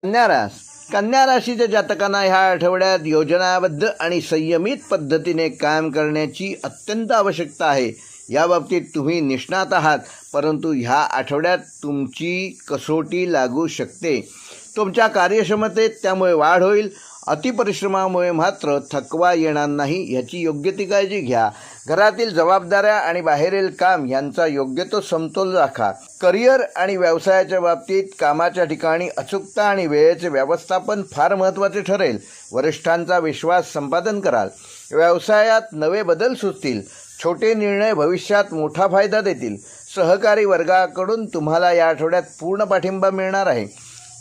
कन्या राशीच्या जातकांना ह्या आठवड्यात योजनाबद्ध आणि संयमित पद्धतीने काम करण्याची अत्यंत आवश्यकता आहे. या बाबतीत तुम्ही निष्णात आहात, परंतु ह्या आठवड्यात तुमची कसोटी लागू शकते. तुमच्या कार्यक्षमतेत त्यामुळे वाढ होईल. अतिपरिश्रमामुळे मात्र थकवा येणार नाही ह्याची योग्य ती काळजी घ्या. घरातील जबाबदाऱ्या आणि बाहेरील काम यांचा योग्य तो समतोल राखा. करिअर आणि व्यवसायाच्या बाबतीत कामाच्या ठिकाणी अचूकता आणि वेळेचे व्यवस्थापन फार महत्त्वाचे ठरेल. वरिष्ठांचा विश्वास संपादन कराल. व्यवसायात नवे बदल सुचतील. छोटे निर्णय भविष्यात मोठा फायदा देतील. सहकारी वर्गाकडून तुम्हाला या आठवड्यात पूर्ण पाठिंबा मिळणार आहे.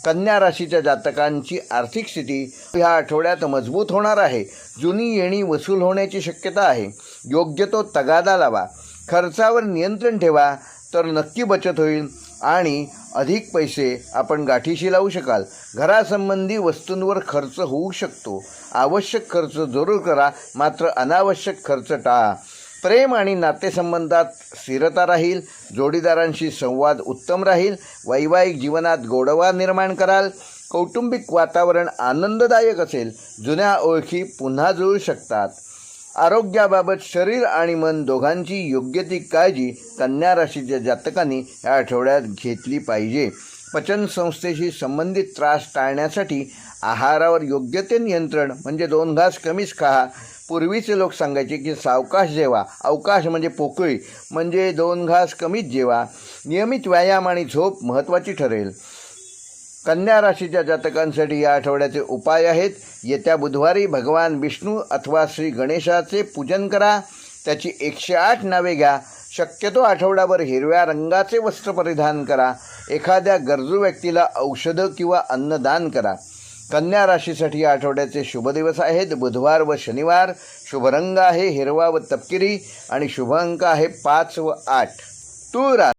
कन्या राशीच्या जातकांची आर्थिक स्थिती ह्या आठवड्यात मजबूत होणार आहे. जुनी येणी वसूल होण्याची शक्यता आहे. योग्य तो तगादा लावा. खर्चावर नियंत्रण ठेवा तर नक्की बचत होईल आणि अधिक पैसे आपण गाठीशी लावू शकाल. घरासंबंधी वस्तूंवर खर्च होऊ शकतो. आवश्यक खर्च जरूर करा, मात्र अनावश्यक खर्च टाळा. प्रेम आणि नातेसंबंधात स्थिरता राहील. जोडीदारांशी संवाद उत्तम राहील. वैवाहिक जीवनात गोडवा निर्माण कराल. कौटुंबिक वातावरण आनंददायक असेल. जुन्या ओळखी पुन्हा जुळू शकतात. आरोग्याबाबत शरीर आणि मन दोघांची योग्य ती काळजी कन्या राशीच्या जातकांनी या आठवड्यात घेतली पाहिजे. पचनसंस्थेशी संबंधित त्रास टाळण्यासाठी आहारावर योग्य ते नियंत्रण म्हणजे 2 घास कमीच खा. पूर्वीचे लोक सांगायचे की सावकाश जेवा. अवकाश म्हणजे पोकळी, म्हणजे 2 घास कमीच जेवा. नियमित व्यायाम आणि झोप महत्त्वाची ठरेल. कन्या राशीच्या जातकांसाठी या आठवड्याचे उपाय आहेत. येत्या बुधवारी भगवान विष्णू अथवा श्री गणेशाचे पूजन करा. त्याची 108 नावे घ्या. शक्यतो आठवडाभर हिरव्या रंगाचे वस्त्र परिधान करा. एखाद्या गरजू व्यक्तीला औषधं किंवा अन्नदान करा. कन्या राशीसाठी या आठवड्याचे शुभ दिवस आहेत बुधवार व शनिवार. शुभ रंग आहे हिरवा व तपकिरी आणि शुभ अंक आहे 5 व 8. तुळ राशी